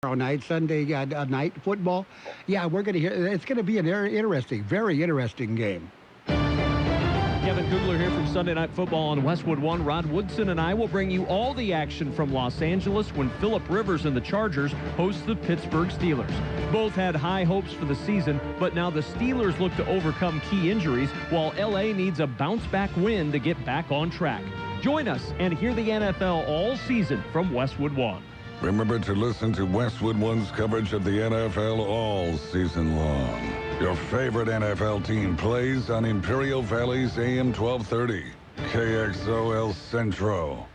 tomorrow night, Sunday night football. Yeah, we're going to hear. It's going to be an very interesting game. Kevin Kugler here from Sunday Night Football on Westwood One. Rod Woodson and I will bring you all the action from Los Angeles when Phillip Rivers and the Chargers host the Pittsburgh Steelers. Both had high hopes for the season, but now the Steelers look to overcome key injuries, while LA needs a bounce-back win to get back on track. Join us and hear the NFL all season from Westwood One. Remember to listen to Westwood One's coverage of the NFL all season long. Your favorite NFL team plays on Imperial Valley's AM 1230. KXO El Centro.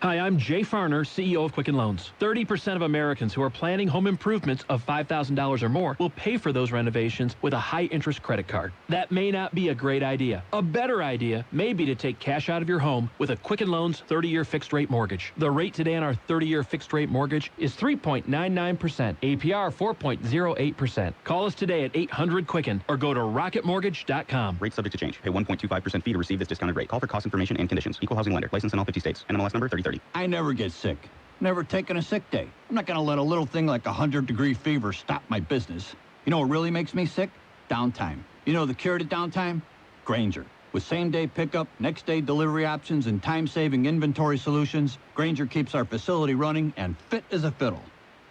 Hi, I'm Jay Farner, CEO of Quicken Loans. 30% of Americans who are planning home improvements of $5,000 or more will pay for those renovations with a high-interest credit card. That may not be a great idea. A better idea may be to take cash out of your home with a Quicken Loans 30-year fixed-rate mortgage. The rate today on our 30-year fixed-rate mortgage is 3.99%, APR 4.08%. Call us today at 800-QUICKEN or go to rocketmortgage.com. Rate subject to change. Pay 1.25% fee to receive this discounted rate. Call for cost information and conditions. Equal housing lender. License in all 50 states. NMLS number 3030. I never get sick. Never taken a sick day. I'm not going to let a little thing like 100-degree fever stop my business. You know what really makes me sick? Downtime. You know the cure to downtime? Grainger. With same-day pickup, next-day delivery options, and time-saving inventory solutions, Grainger keeps our facility running and fit as a fiddle.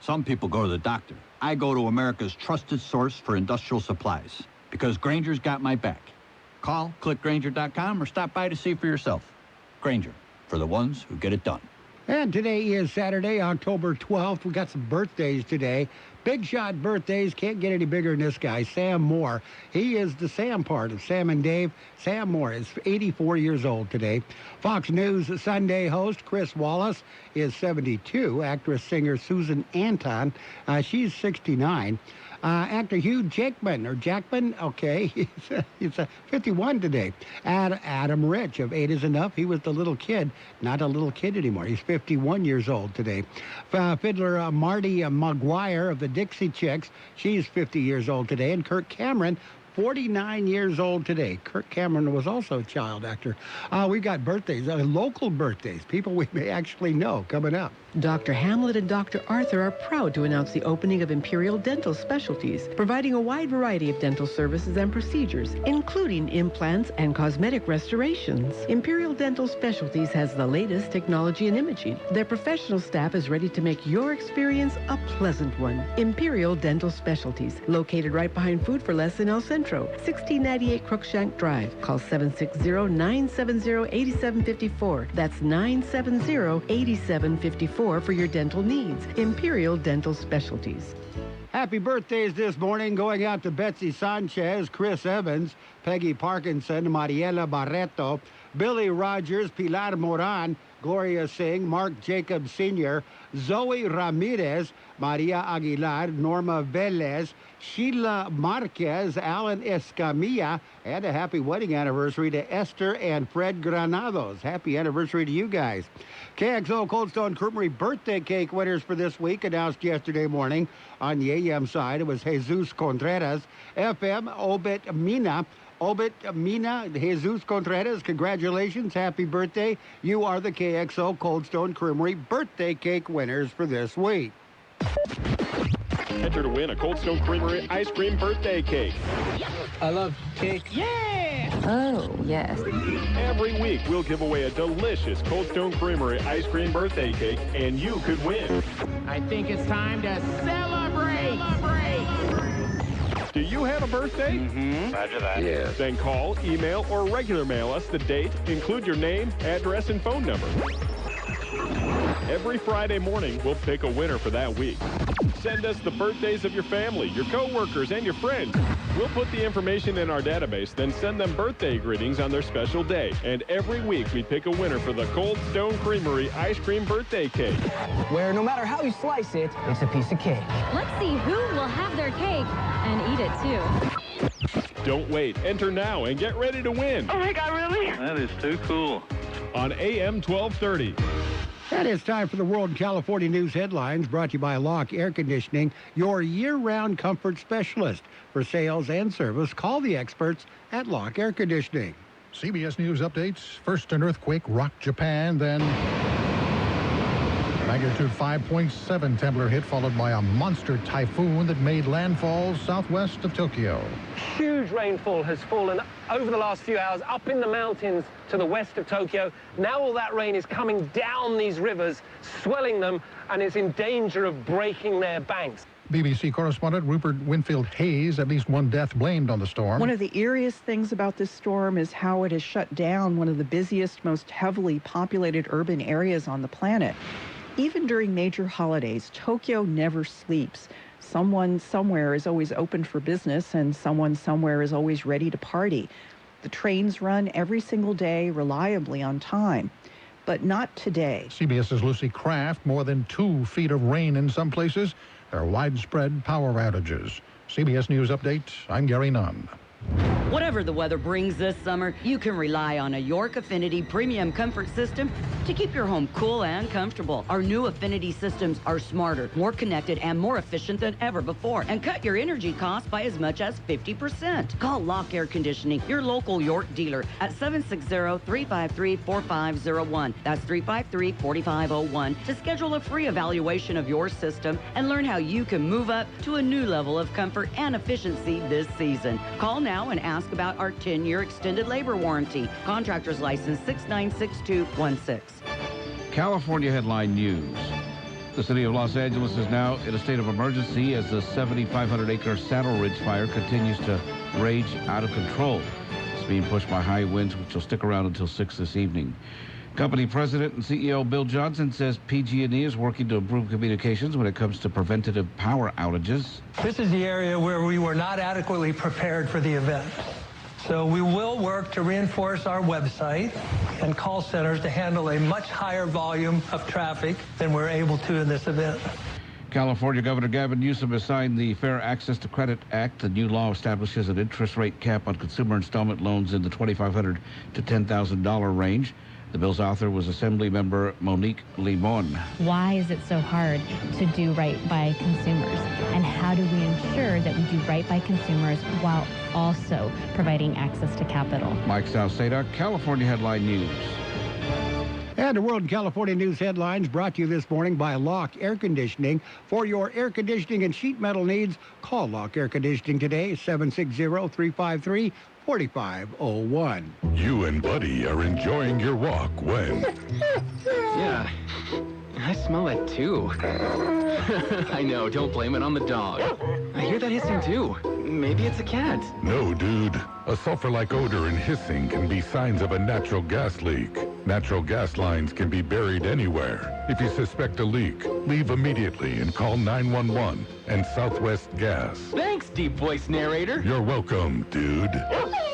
Some people go to the doctor. I go to America's trusted source for industrial supplies because Grainger's got my back. Call, click Grainger.com, or stop by to see for yourself. Grainger. For the ones who get it done. And today is Saturday, October 12th. We got some birthdays today. Big shot birthdays. Can't get any bigger than this guy, Sam Moore. He is the Sam part of Sam and Dave. Sam Moore is 84 years old today. Fox News Sunday host Chris Wallace is 72. Actress, singer Susan Anton, she's 69. Actor Hugh Jackman, okay, he's 51 today. Adam Rich of 8 is Enough. He was the little kid, not a little kid anymore. He's 51 years old today. Fiddler Marty McGuire of the Dixie Chicks, she's 50 years old today. And Kirk Cameron, 49 years old today. Kirk Cameron was also a child actor. We've got birthdays, local birthdays, people we may actually know coming up. Dr. Hamlet and Dr. Arthur are proud to announce the opening of Imperial Dental Specialties, providing a wide variety of dental services and procedures, including implants and cosmetic restorations. Imperial Dental Specialties has the latest technology and imaging. Their professional staff is ready to make your experience a pleasant one. Imperial Dental Specialties, located right behind Food for Less in El Centro, 1698 Crookshank Drive. Call 760-970-8754. That's 970-8754 for your dental needs. Imperial Dental Specialties. Happy birthdays this morning going out to Betsy Sanchez, Chris Evans, Peggy Parkinson, Mariela Barreto, Billy Rogers, Pilar Moran, Gloria Singh, Mark Jacob Sr., Zoe Ramirez, Maria Aguilar, Norma Velez, Sheila Marquez, Alan Escamilla, and a happy wedding anniversary to Esther and Fred Granados. Happy anniversary to you guys. KXO Cold Stone Creamery birthday cake winners for this week announced yesterday morning. On the AM side, it was Jesus Contreras, FM Obet Mina, Jesus Contreras, congratulations, happy birthday. You are the KXO Cold Stone Creamery birthday cake winners for this week. Enter to win a Cold Stone Creamery ice cream birthday cake. I love cake. Yeah! Oh, yes. Every week, we'll give away a delicious Cold Stone Creamery ice cream birthday cake, and you could win. I think it's time to celebrate! Do you have a birthday? Roger that. Yes. Then call, email, or regular mail us the date. Include your name, address, and phone number. Every Friday morning, we'll pick a winner for that week. Send us the birthdays of your family, your coworkers, and your friends. We'll put the information in our database, then send them birthday greetings on their special day. And every week, we pick a winner for the Cold Stone Creamery ice cream birthday cake. Where no matter how you slice it, it's a piece of cake. Let's see who will have their cake and eat it, too. Don't wait. Enter now and get ready to win. Oh, my God, really? That is too cool. On AM 1230. And it's time for the World California News headlines, brought to you by Locke Air Conditioning, your year-round comfort specialist. For sales and service, call the experts at Locke Air Conditioning. CBS News updates. First, an earthquake rocked Japan, then Magnitude 5.7 Templar hit followed by a monster typhoon that made landfall southwest of Tokyo. Huge rainfall has fallen over the last few hours up in the mountains to the west of Tokyo. Now all that rain is coming down these rivers, swelling them, and is in danger of breaking their banks. BBC correspondent Rupert Winfield Hayes, at least one death blamed on the storm. One of the eeriest things about this storm is how it has shut down one of the busiest, most heavily populated urban areas on the planet. Even during major holidays, Tokyo never sleeps. Someone somewhere is always open for business, and someone somewhere is always ready to party. The trains run every single day reliably on time. But not today. CBS's Lucy Kraft, more than 2 feet of rain in some places. There are widespread power outages. CBS News Update, I'm Gary Nunn. Whatever the weather brings this summer, you can rely on a York Affinity Premium Comfort System to keep your home cool and comfortable. Our new Affinity systems are smarter, more connected, and more efficient than ever before, and cut your energy costs by as much as 50%. Call Lock Air Conditioning, your local York dealer, at 760-353-4501. That's 353-4501 to schedule a free evaluation of your system and learn how you can move up to a new level of comfort and efficiency this season. Call now and ask about our 10-year extended labor warranty. Contractor's license 696216. California headline news. The city of Los Angeles is now in a state of emergency as the 7,500-acre Saddle Ridge fire continues to rage out of control. It's being pushed by high winds, which will stick around until 6 this evening. Company president and CEO Bill Johnson says PG&E is working to improve communications when it comes to preventative power outages. This is the area where we were not adequately prepared for the event. So we will work to reinforce our website and call centers to handle a much higher volume of traffic than we're able to in this event. California Governor Gavin Newsom has signed the Fair Access to Credit Act. The new law establishes an interest rate cap on consumer installment loans in the $2,500 to $10,000 range. The bill's author was Assembly member Monique Limon. Why is it so hard to do right by consumers? And how do we ensure that we do right by consumers while also providing access to capital? Mike Salceda, California Headline News. And the World California News headlines brought to you this morning by Lock Air Conditioning. For your air conditioning and sheet metal needs, call Lock Air Conditioning today, 760-353-4501. You and Buddy are enjoying your walk when... Yeah, I smell it too. I know, don't blame it on the dog. I hear that hissing too. Maybe it's a cat. No, dude. A sulfur-like odor and hissing can be signs of a natural gas leak. Natural gas lines can be buried anywhere. If you suspect a leak, leave immediately and call 911 and Southwest Gas. Thanks, deep voice narrator. You're welcome, dude.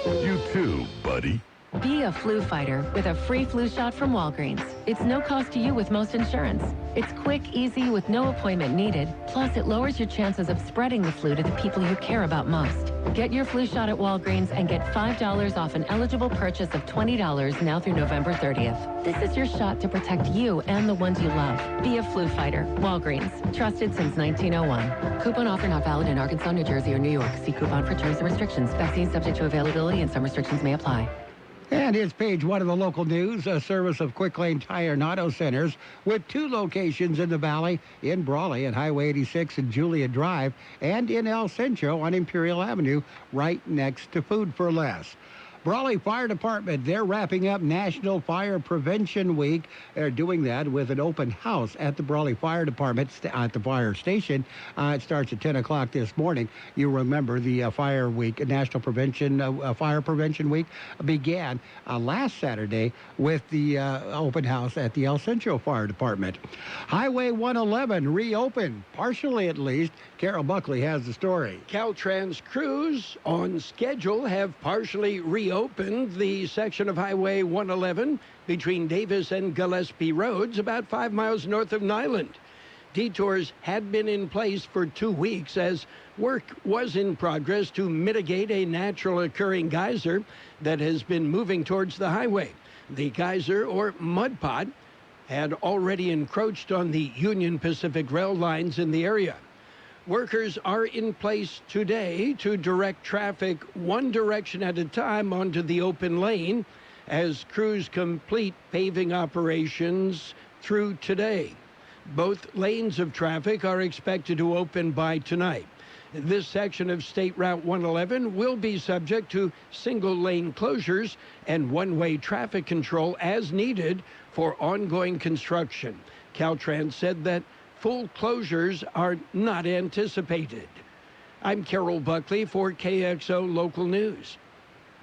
You too, buddy. Be a flu fighter with a free flu shot from Walgreens. It's no cost to you with most insurance. It's quick, easy, with no appointment needed. Plus, it lowers your chances of spreading the flu to the people you care about most. Get your flu shot at Walgreens and get $5 off an eligible purchase of $20 now through November 30th. This is your shot to protect you and the ones you love. Be a flu fighter. Walgreens. Trusted since 1901. Coupon offer not valid in Arkansas, New Jersey, or New York. See coupon for terms and restrictions. Vaccine subject to availability and some restrictions may apply. And it's page one of the local news, a service of Quick Lane Tire and Auto Centers with 2 locations in the Valley, in Brawley at Highway 86 and Julia Drive, and in El Centro on Imperial Avenue, right next to Food for Less. Brawley Fire Department, they're wrapping up National Fire Prevention Week. They're doing that with an open house at the Brawley Fire Department at the fire station. It starts at 10 o'clock this morning. You remember the Fire Week, National Fire Prevention Week began last Saturday with the open house at the El Centro Fire Department. Highway 111 reopened, partially at least. Carol Buckley has the story. Caltrans crews on schedule have partially reopened the section of Highway 111 between Davis and Gillespie Roads, about 5 miles north of Niland. Detours had been in place for 2 weeks as work was in progress to mitigate a natural occurring geyser that has been moving towards the highway. The geyser, or mud pot, had already encroached on the Union Pacific rail lines in the area. Workers are in place today to direct traffic one direction at a time onto the open lane as crews complete paving operations through today. Both lanes of traffic are expected to open by tonight. This section of State Route 111 will be subject to single-lane closures and one-way traffic control as needed for ongoing construction. Caltrans said that full closures are not anticipated. I'm Carol Buckley for KXO Local News.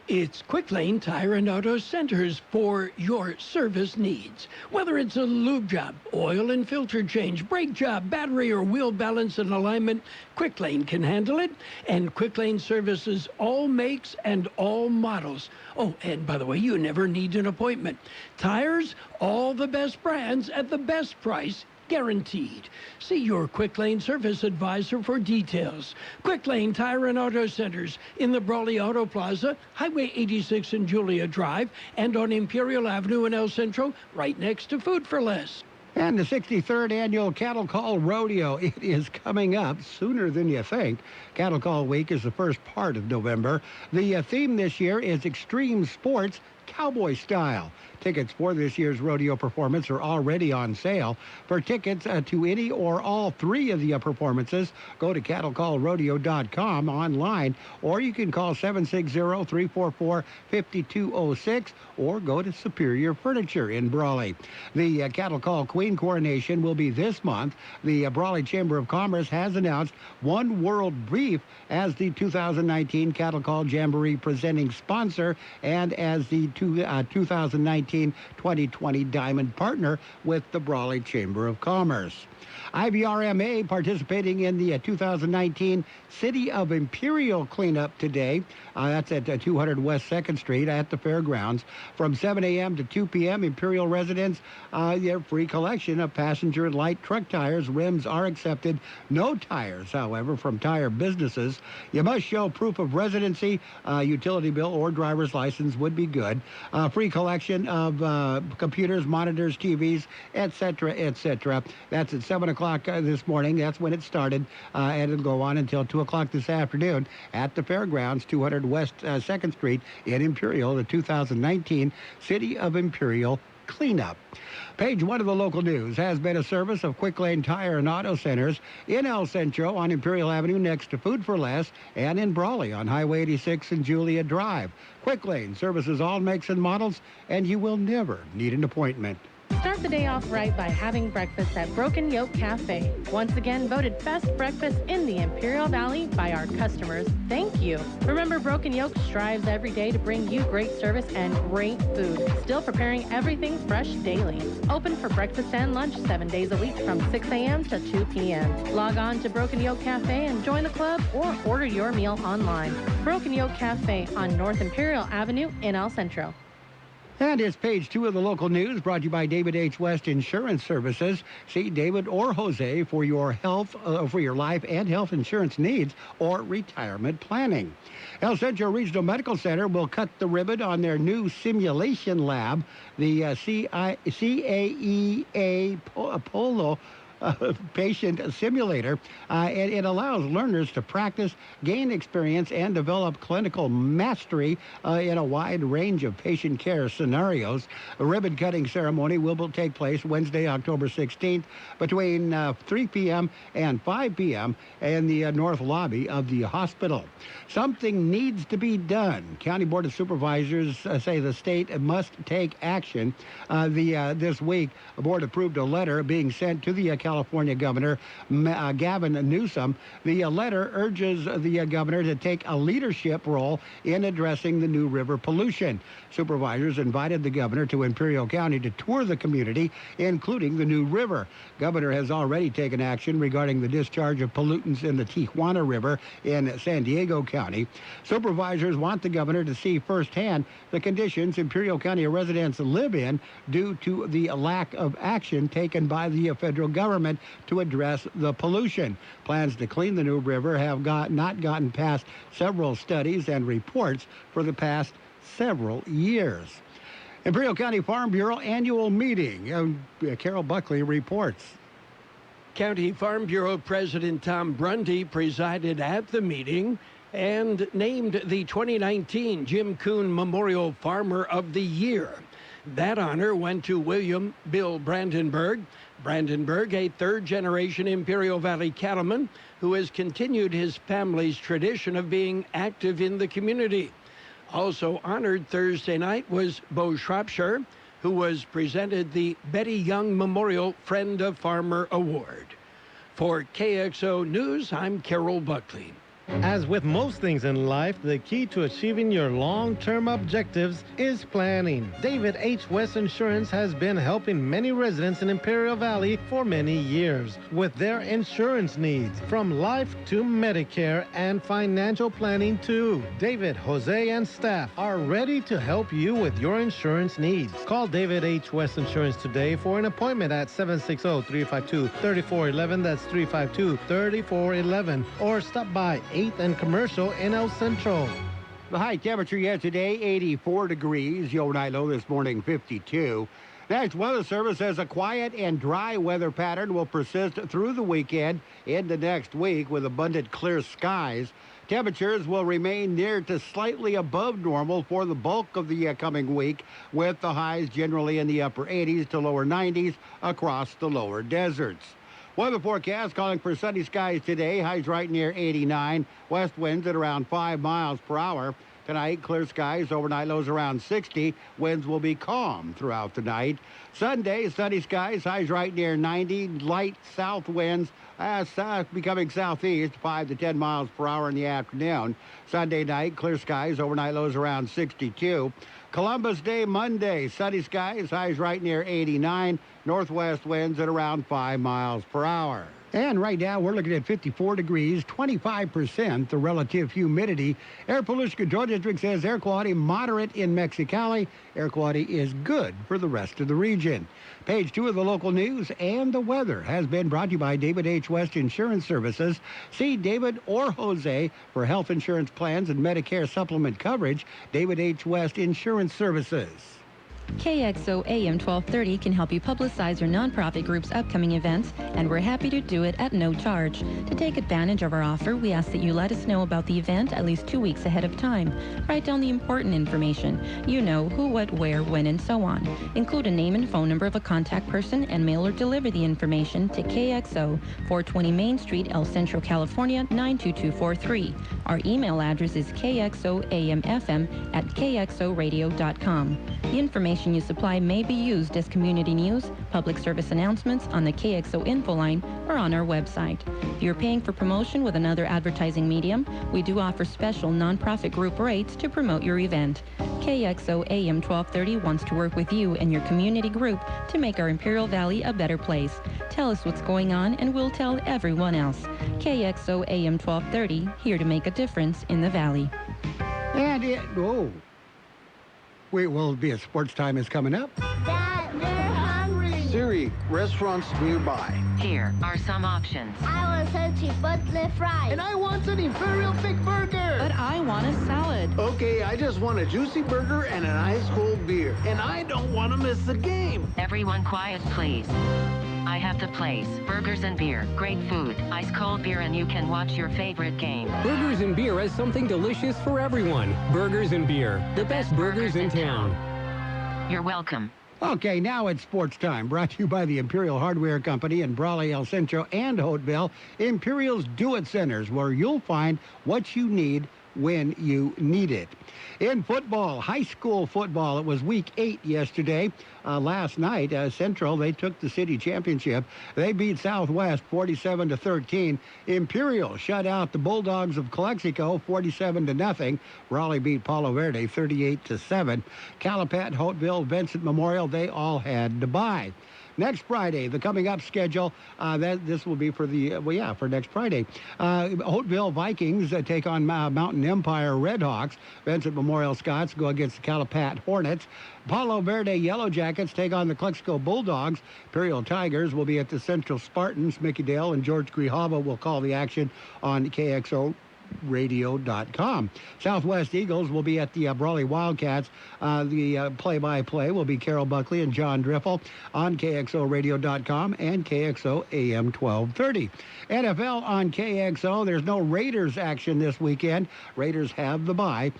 It's Quick Lane Tire and Auto Centers for your service needs. Whether it's a lube job, oil and filter change, brake job, battery or wheel balance and alignment, Quick Lane can handle it. And Quick Lane services all makes and all models. Oh, and by the way, you never need an appointment. Tires, all the best brands at the best price. Guaranteed. See your Quick Lane service advisor for details. Quick Lane Tire and Auto Centers in the Brawley Auto Plaza, Highway 86 and Julia Drive, and on Imperial Avenue in El Centro, right next to Food for Less. And the 63rd Annual Cattle Call Rodeo, it is coming up sooner than you think. Cattle Call Week is the first part of November. The theme this year is Extreme Sports, Cowboy Style. Tickets for this year's rodeo performance are already on sale. For tickets to any or all three of the performances, go to cattlecallrodeo.com online, or you can call 760-344-5206 or go to Superior Furniture in Brawley. The Cattle Call Queen coronation will be this month. The Brawley Chamber of Commerce has announced One World Beef as the 2019 Cattle Call Jamboree presenting sponsor and as the 2019-2020 Diamond Partner with the Brawley Chamber of Commerce. IVRMA participating in the 2019 City of Imperial cleanup today. That's at 200 West 2nd Street at the fairgrounds. From 7 a.m. to 2 p.m., Imperial residents, their free collection of passenger and light truck tires. Rims are accepted. No tires, however, from tire businesses. You must show proof of residency, utility bill, or driver's license would be good. Free collection of computers, monitors, TVs, etc., etc. That's at 7 o'clock this morning. That's when it started, and it'll go on until 2 o'clock this afternoon at the fairgrounds, 200 West 2nd Street in Imperial, the 2019 City of Imperial cleanup. Page 1 of the local news has been a service of Quick Lane Tire and Auto Centers in El Centro on Imperial Avenue next to Food for Less, and in Brawley on Highway 86 and Julia Drive. Quick Lane services all makes and models, and you will never need an appointment. Start the day off right by having breakfast at Broken Yoke Cafe. Once again voted best breakfast in the Imperial Valley by our customers. Thank you. Remember, Broken Yoke strives every day to bring you great service and great food. Still preparing everything fresh daily. Open for breakfast and lunch 7 days a week from 6 a.m. to 2 p.m. Log on to Broken Yoke Cafe and join the club or order your meal online. Broken Yoke Cafe on North Imperial Avenue in El Centro. And it's page 2 of the local news brought to you by David H. West Insurance Services. See David or Jose for your health, for your life and health insurance needs or retirement planning. El Centro Regional Medical Center will cut the ribbon on their new simulation lab, the CAEA Polo patient simulator, and it allows learners to practice, gain experience, and develop clinical mastery in a wide range of patient care scenarios. A ribbon cutting ceremony will take place Wednesday, October 16th between 3 p.m. and 5 p.m. in the north lobby of the hospital. Something needs to be done. County Board of Supervisors say the state must take action. This week, the board approved a letter being sent to the California Governor Gavin Newsom. The letter urges the governor to take a leadership role in addressing the New River pollution. Supervisors invited the governor to Imperial County to tour the community, including the New River. Governor has already taken action regarding the discharge of pollutants in the Tijuana River in San Diego County. Supervisors want the governor to see firsthand the conditions Imperial County residents live in due to the lack of action taken by the federal government to address the pollution. Plans to clean the New River have not gotten past several studies and reports for the past several years. Imperial County Farm Bureau annual meeting. Carol Buckley reports. County Farm Bureau President Tom Brundy presided at the meeting and named the 2019 Jim Kuhn Memorial Farmer of the Year. That honor went to William Bill Brandenburg, Brandenburg, a third-generation Imperial Valley cattleman who has continued his family's tradition of being active in the community. Also honored Thursday night was Bo Shropshire, who was presented the Betty Young Memorial Friend of Farmer Award. For KXO News, I'm Carol Buckley. As with most things in life, the key to achieving your long-term objectives is planning. David H. West Insurance has been helping many residents in Imperial Valley for many years with their insurance needs, from life to Medicare and financial planning too. David, Jose, and staff are ready to help you with your insurance needs. Call David H. West Insurance today for an appointment at 760-352-3411. That's 352-3411. Or stop by 8th and Commercial in El Centro. The high temperature yet today, 84 degrees. Your night low this morning, 52. Next, Weather Service says a quiet and dry weather pattern will persist through the weekend into next week with abundant clear skies. Temperatures will remain near to slightly above normal for the bulk of the coming week, with the highs generally in the upper 80s to lower 90s across the lower deserts. Weather forecast calling for sunny skies today. Highs right near 89. West winds at around 5 miles per hour. Tonight, clear skies. Overnight lows around 60. Winds will be calm throughout the night. Sunday, sunny skies. Highs right near 90. Light south winds becoming southeast, 5 to 10 miles per hour in the afternoon. Sunday night, clear skies. Overnight lows around 62. Columbus Day Monday, sunny skies, highs right near 89, northwest winds at around 5 miles per hour. And right now, we're looking at 54 degrees, 25% the relative humidity. Air Pollution Control District says air quality moderate in Mexicali. Air quality is good for the rest of the region. Page 2 of the local news and the weather has been brought to you by David H. West Insurance Services. See David or Jose for health insurance plans and Medicare supplement coverage. David H. West Insurance Services. KXO AM 1230 can help you publicize your nonprofit group's upcoming events, and we're happy to do it at no charge. To take advantage of our offer, we ask that you let us know about the event at least 2 weeks ahead of time. Write down the important information. You know, who, what, where, when, and so on. Include a name and phone number of a contact person and mail or deliver the information to KXO, 420 Main Street, El Centro, California, 92243. Our email address is kxoamfm@kxoradio.com. The information you supply may be used as community news, public service announcements on the KXO info line, or on our website. If you're paying for promotion with another advertising medium, we do offer special nonprofit group rates to promote your event. KXO AM 1230 wants to work with you and your community group to make our Imperial Valley a better place. Tell us what's going on and we'll tell everyone else. KXO AM 1230, here to make a difference in the Valley. And will be a sports time is coming up. Dad, they're hungry. Siri, restaurants nearby. Here are some options. I want some chipotle fries. And I want an Imperial thick burger. But I want a salad. Okay, I just want a juicy burger and an ice cold beer. And I don't want to miss the game. Everyone quiet, please. I have the place. Burgers and beer. Great food. Ice cold beer, and you can watch your favorite game. Burgers and Beer has something delicious for everyone. Burgers and Beer. The best burgers in town. You're welcome. Okay, now it's sports time. Brought to you by the Imperial Hardware Company in Brawley, El Centro, and Holtville. Imperial's Do-It Centers, where you'll find what you need when you need it. In football, high school football, it was week 8 yesterday. Last night, Central, they took the city championship. They beat Southwest 47-13. Imperial shut out the Bulldogs of Calexico 47-0. Brawley beat Palo Verde 38-7. Calapat, Holtville, Vincent Memorial, they all had to bye. Next Friday, the coming up schedule, this will be for for next Friday. Holtville Vikings take on Mountain Empire Redhawks. Vincent Memorial Scots go against the Calapat Hornets. Palo Verde Yellow Jackets take on the Calexico Bulldogs. Imperial Tigers will be at the Central Spartans. Mickey Dale and George Grijalva will call the action on KXO KXOradio.com. Southwest Eagles will be at the Brawley Wildcats. The play-by-play will be Carol Buckley and John Driffel on KXOradio.com and KXO AM 1230. NFL on KXO. There's no Raiders action this weekend. Raiders have the bye.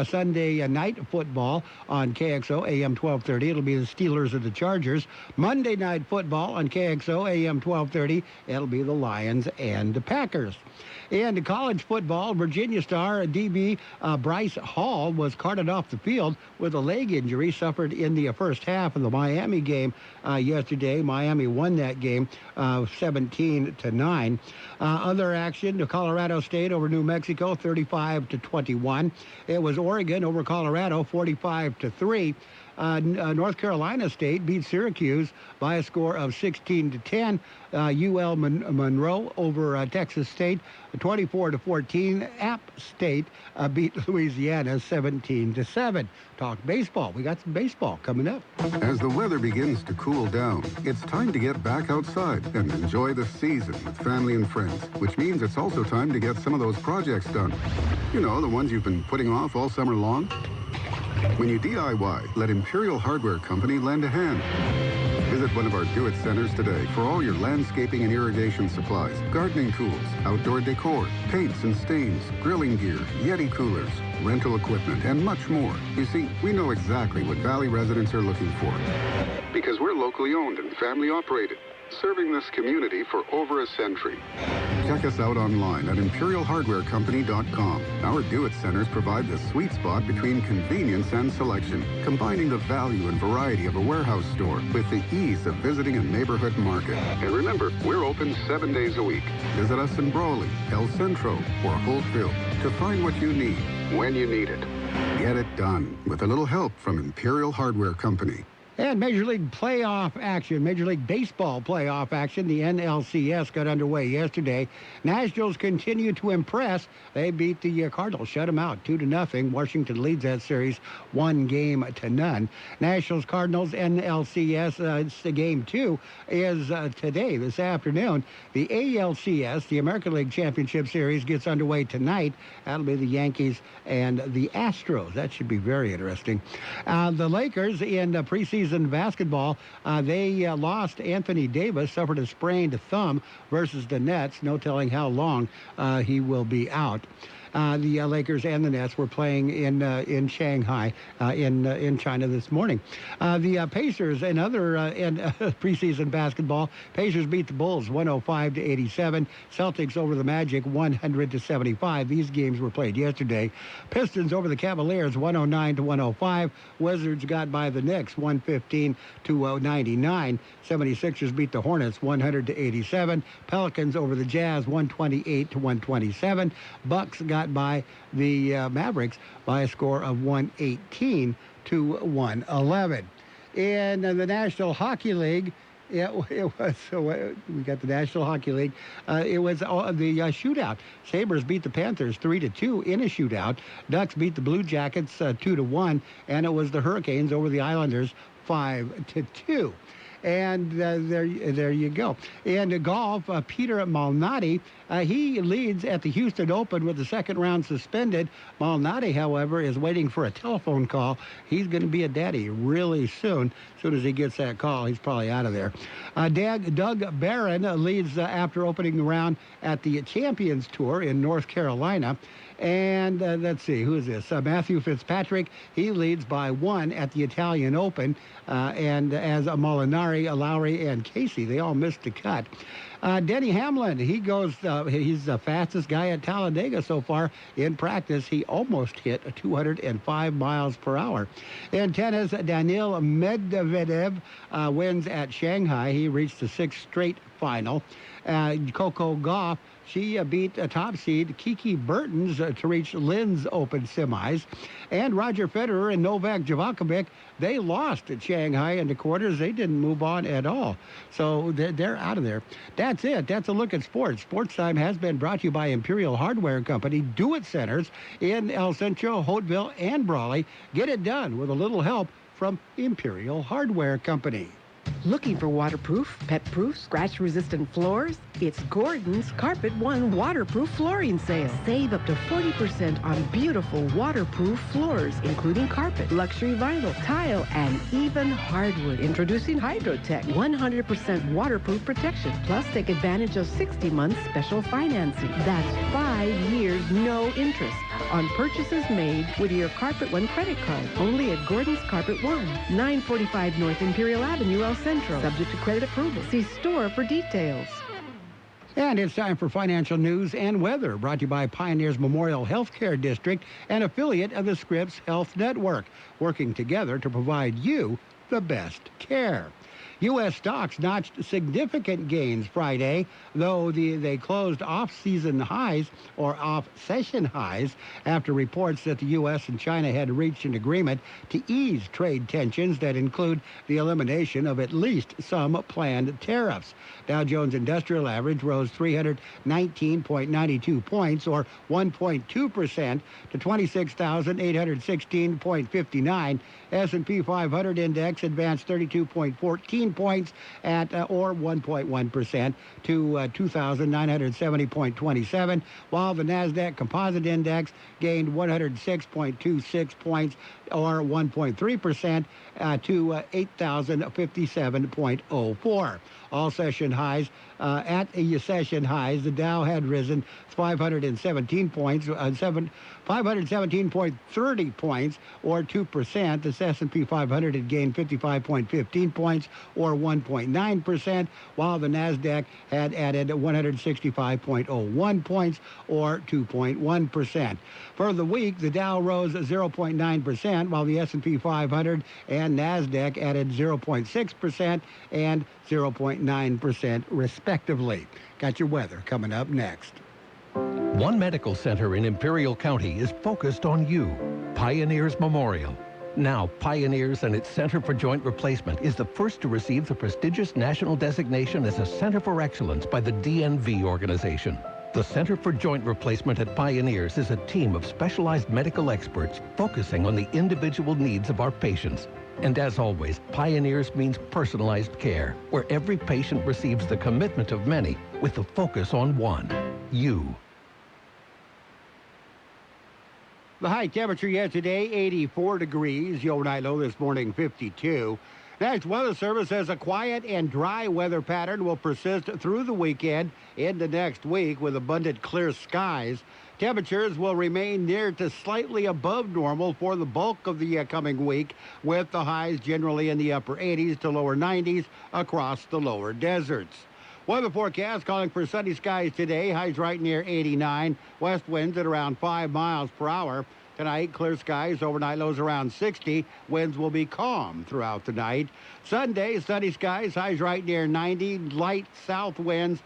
Sunday night football on KXO AM 1230. It'll be the Steelers and the Chargers. Monday night football on KXO AM 1230. It'll be the Lions and the Packers. In college football, Virginia star DB Bryce Hall was carted off the field with a leg injury suffered in the first half of the Miami game yesterday. Miami won that game 17-9. Other action, Colorado State over New Mexico, 35-21. It was Oregon over Colorado, 45-3. North Carolina State beat Syracuse by a score of 16-10. UL Monroe over Texas State, 24-14. App State beat Louisiana 17-7. Talk baseball. We got some baseball coming up. As the weather begins to cool down, it's time to get back outside and enjoy the season with family and friends, which means it's also time to get some of those projects done. You know, the ones you've been putting off all summer long. When you DIY, let Imperial Hardware Company lend a hand. Visit one of our Do-It Centers today for all your landscaping and irrigation supplies, gardening tools, outdoor decor, paints and stains, grilling gear, Yeti coolers, rental equipment, and much more. You see, we know exactly what Valley residents are looking for because we're locally owned and family operated, serving this community for over a century. Check us out online at ImperialHardwareCompany.com. Our Do-It Centers provide the sweet spot between convenience and selection, combining the value and variety of a warehouse store with the ease of visiting a neighborhood market. And remember, we're open 7 days a week. Visit us in Brawley, El Centro, or Holtville to find what you need when you need it. Get it done with a little help from Imperial Hardware Company. And Major League playoff action, Major League Baseball playoff action. The NLCS got underway yesterday. Nationals continue to impress. They beat the Cardinals, shut them out 2-0. Washington leads that series 1-0. Nationals Cardinals NLCS game 2 is today, this afternoon. The ALCS, the American League Championship Series, gets underway tonight. That'll be the Yankees and the Astros. That should be very interesting. The Lakers in preseason basketball, they lost. Anthony Davis suffered a sprained thumb versus the Nets. No telling how long he will be out. The Lakers and the Nets were playing in Shanghai, in China this morning. The Pacers and other preseason basketball. Pacers beat the Bulls 105-87. Celtics over the Magic 100-75. These games were played yesterday. Pistons over the Cavaliers 109-105. Wizards got by the Knicks 115-99. 76ers beat the Hornets 100-87. Pelicans over the Jazz 128-127. Bucks got by the Mavericks by a score of 118-111. In the National Hockey League, we got the National Hockey League. It was the shootout. Sabres beat the Panthers 3-2 in a shootout. Ducks beat the Blue Jackets 2-1, and it was the Hurricanes over the Islanders 5-2. And there you go. In golf, Peter Malnati, he leads at the Houston Open with the second round suspended. Malnati, however, is waiting for a telephone call. He's going to be a daddy really soon. As soon as he gets that call, he's probably out of there. Doug Barron leads after opening the round at the Champions Tour in North Carolina. And let's see, who is this? Matthew Fitzpatrick, he leads by 1 at the Italian Open. And as Molinari, Lowry, and Casey, they all missed the cut. Denny Hamlin, he's the fastest guy at Talladega so far in practice. He almost hit 205 miles per hour. In tennis, Daniil Medvedev wins at Shanghai. He reached the 6th straight final. Coco Gauff, she beat top seed Kiki Bertens to reach Lin's Open semis. And Roger Federer and Novak Djokovic, they lost at Shanghai in the quarters. They didn't move on at all. So they're out of there. That's it. That's a look at sports. Sports Time has been brought to you by Imperial Hardware Company. Do-It Centers in El Centro, Holtville, and Brawley. Get it done with a little help from Imperial Hardware Company. Looking for waterproof, pet-proof, scratch-resistant floors? It's Gordon's Carpet One Waterproof Flooring Sale. Save up to 40% on beautiful waterproof floors, including carpet, luxury vinyl, tile, and even hardwood. Introducing Hydrotech, 100% waterproof protection. Plus, take advantage of 60 months special financing. That's 5 years, no interest on purchases made with your Carpet One credit card. Only at Gordon's Carpet One, 945 North Imperial Avenue, El Centro. Subject to credit approval. See store for details. And it's time for financial news and weather, brought to you by Pioneers Memorial Healthcare District, an affiliate of the Scripps Health Network, working together to provide you the best care. U.S. stocks notched significant gains Friday, though they closed off-season highs or off-session highs after reports that the U.S. and China had reached an agreement to ease trade tensions that include the elimination of at least some planned tariffs. Dow Jones Industrial Average rose 319.92 points, or 1.2%, to 26,816.59. S&P 500 index advanced 32.14 points at or 1.1% to 2,970.27, while the Nasdaq Composite Index gained 106.26 points or 1.3% to 8,057.04. All session highs. At the session highs, the Dow had risen 517 points, 517.30 points, or 2%. The S&P 500 had gained 55.15 points, or 1.9%, while the Nasdaq had added 165.01 points, or 2.1%. For the week, the Dow rose 0.9%, while the S&P 500 and Nasdaq added 0.6% and 0.9% respectively. Got your weather coming up next. One medical center in Imperial County is focused on you, Pioneers Memorial. Now, Pioneers and its Center for Joint Replacement is the first to receive the prestigious national designation as a Center for Excellence by the DNV organization. The Center for Joint Replacement at Pioneers is a team of specialized medical experts focusing on the individual needs of our patients. And as always, Pioneers means personalized care, where every patient receives the commitment of many with the focus on one, you. The high temperature yet today, 84 degrees. The overnight low this morning, 52. Next, Weather Service says a quiet and dry weather pattern will persist through the weekend into next week with abundant clear skies. Temperatures will remain near to slightly above normal for the bulk of the coming week, with the highs generally in the upper 80s to lower 90s across the lower deserts. Weather forecast calling for sunny skies today, highs right near 89, west winds at around 5 miles per hour. Tonight, clear skies, overnight lows around 60. Winds will be calm throughout the night. Sunday, sunny skies, highs right near 90. Light south winds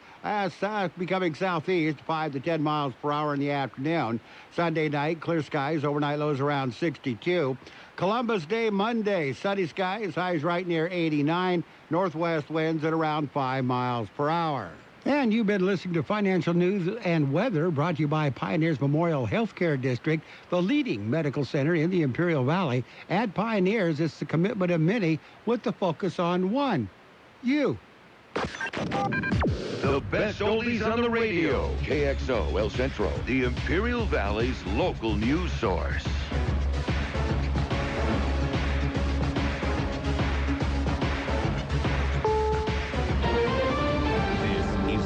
becoming southeast, 5 to 10 miles per hour in the afternoon. Sunday night, clear skies, overnight lows around 62. Columbus Day, Monday, sunny skies, highs right near 89. Northwest winds at around 5 miles per hour. And you've been listening to Financial News and Weather, brought to you by Pioneers Memorial Healthcare District, the leading medical center in the Imperial Valley. At Pioneers, it's the commitment of many with the focus on one, you. The best oldies on the radio. KXO El Centro, the Imperial Valley's local news source.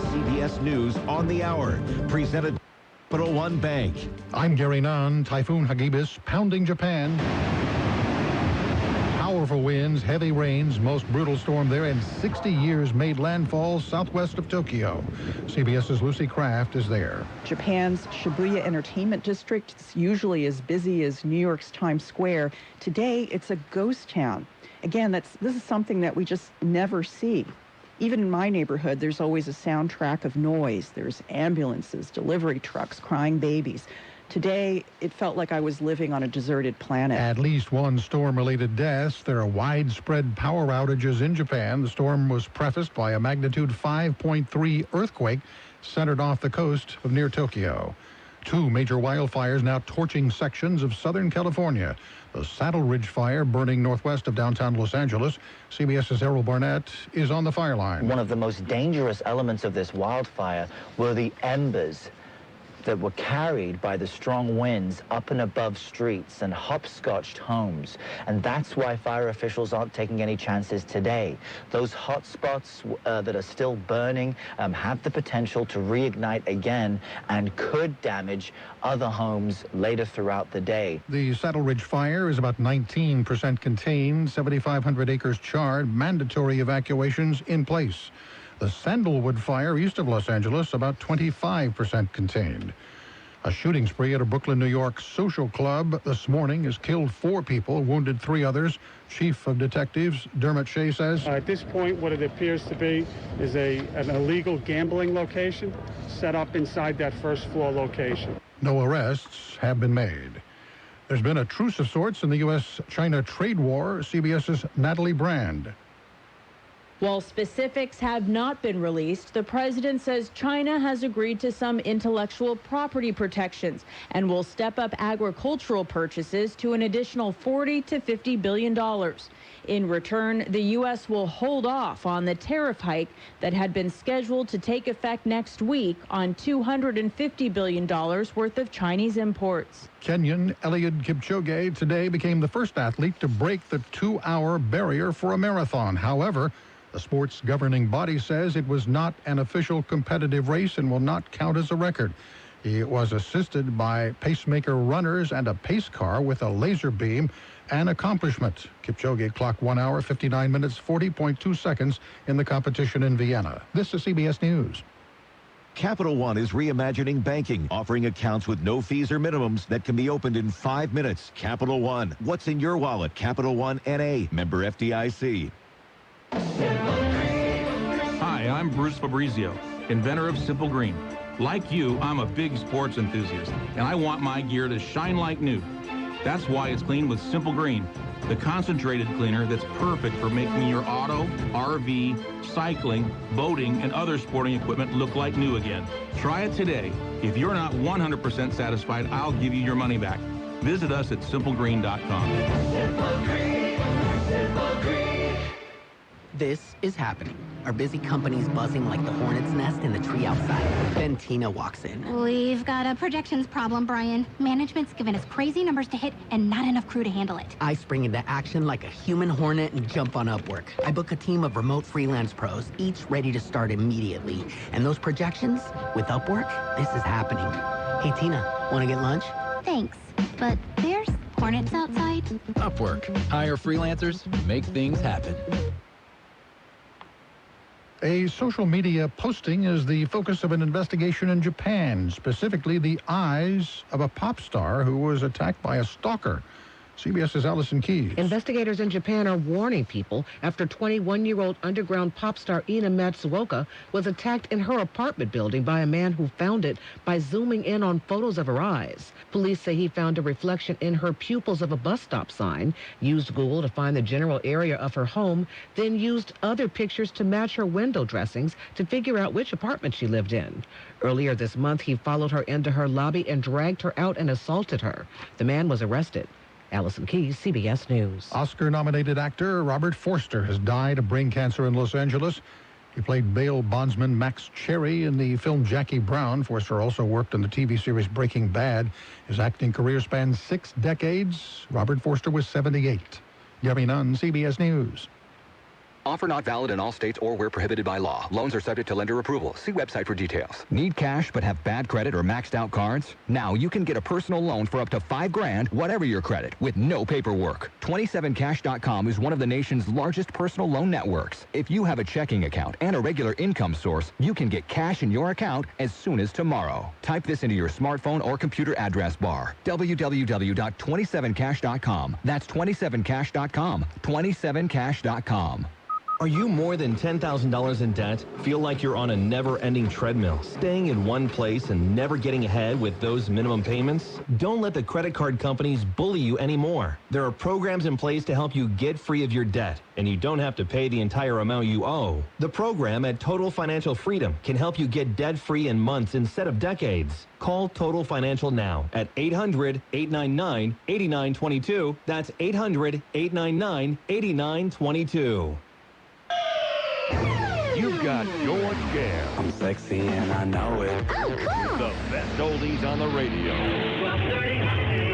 CBS News on the Hour, presented by Capital One Bank. I'm Gary Nunn. Typhoon Hagibis pounding Japan. Powerful winds, heavy rains, most brutal storm there in 60 years made landfall southwest of Tokyo. CBS's Lucy Kraft is there. Japan's Shibuya Entertainment District is usually as busy as New York's Times Square. Today, it's a ghost town. Again, this is something that we just never see. Even in my neighborhood, there's always a soundtrack of noise. There's ambulances, delivery trucks, crying babies. Today, it felt like I was living on a deserted planet. At least one storm-related death. There are widespread power outages in Japan. The storm was prefaced by a magnitude 5.3 earthquake centered off the coast of near Tokyo. Two major wildfires now torching sections of Southern California. The Saddle Ridge fire burning northwest of downtown Los Angeles. CBS's Errol Barnett is on the fire line. One of the most dangerous elements of this wildfire were the embers that were carried by the strong winds up and above streets and hopscotched homes. And that's why fire officials aren't taking any chances today. Those hot spots that are still burning have the potential to reignite again and could damage other homes later throughout the day. The Saddle Ridge fire is about 19% contained, 7,500 acres charred, mandatory evacuations in place. The Sandalwood fire east of Los Angeles, about 25% contained. A shooting spree at a Brooklyn, New York social club this morning has killed 4 people, wounded 3 others. Chief of Detectives Dermot Shea says, At this point, what it appears to be is an illegal gambling location set up inside that first floor location. No arrests have been made. There's been a truce of sorts in the U.S.-China trade war. CBS's Natalie Brand. While specifics have not been released, the president says China has agreed to some intellectual property protections and will step up agricultural purchases to an additional $40 to $50 billion. In return, the U.S. will hold off on the tariff hike that had been scheduled to take effect next week on $250 billion worth of Chinese imports. Kenyan Eliud Kipchoge today became the first athlete to break the 2-hour barrier for a marathon. However, the sport's governing body says it was not an official competitive race and will not count as a record. He was assisted by pacemaker runners and a pace car with a laser beam, an accomplishment. Kipchoge clocked 1 hour, 59 minutes, 40.2 seconds in the competition in Vienna. This is CBS News. Capital One is reimagining banking, offering accounts with no fees or minimums that can be opened in 5 minutes. Capital One. What's in your wallet? Capital One N.A. Member FDIC. Hi, I'm Bruce Fabrizio, inventor of Simple Green. Like you, I'm a big sports enthusiast, and I want my gear to shine like new. That's why it's cleaned with Simple Green, the concentrated cleaner that's perfect for making your auto, RV, cycling, boating, and other sporting equipment look like new again. Try it today. If you're not 100% satisfied, I'll give you your money back. Visit us at simplegreen.com. Simple Green, Simple Green. This is happening. Our busy company's buzzing like the hornet's nest in the tree outside. Then Tina walks in. We've got a projections problem, Brian. Management's given us crazy numbers to hit and not enough crew to handle it. I spring into action like a human hornet and jump on Upwork. I book a team of remote freelance pros, each ready to start immediately. And those projections, with Upwork, this is happening. Hey, Tina, want to get lunch? Thanks, but there's hornets outside. Upwork. Hire freelancers, make things happen. A social media posting is the focus of an investigation in Japan, specifically the eyes of a pop star who was attacked by a stalker. CBS's Allison Keyes. Investigators in Japan are warning people after 21-year-old underground pop star Ina Matsuoka was attacked in her apartment building by a man who found it by zooming in on photos of her eyes. Police say he found a reflection in her pupils of a bus stop sign, used Google to find the general area of her home, then used other pictures to match her window dressings to figure out which apartment she lived in. Earlier this month, he followed her into her lobby and dragged her out and assaulted her. The man was arrested. Allison Keyes, CBS News. Oscar-nominated actor Robert Forster has died of brain cancer in Los Angeles. He played bail bondsman Max Cherry in the film Jackie Brown. Forster also worked in the TV series Breaking Bad. His acting career spans 6 decades. Robert Forster was 78. Gary Nunn, CBS News. Offer not valid in all states or where prohibited by law. Loans are subject to lender approval. See website for details. Need cash but have bad credit or maxed out cards? Now you can get a personal loan for up to $5,000, whatever your credit, with no paperwork. 27cash.com is one of the nation's largest personal loan networks. If you have a checking account and a regular income source, you can get cash in your account as soon as tomorrow. Type this into your smartphone or computer address bar. www.27cash.com. That's 27cash.com. 27cash.com. Are you more than $10,000 in debt? Feel like you're on a never-ending treadmill, staying in one place and never getting ahead with those minimum payments? Don't let the credit card companies bully you anymore. There are programs in place to help you get free of your debt, and you don't have to pay the entire amount you owe. The program at Total Financial Freedom can help you get debt-free in months instead of decades. Call Total Financial now at 800-899-8922. That's 800-899-8922. You've got George Gale. I'm sexy and I know it. The best oldies on the radio. 12:30.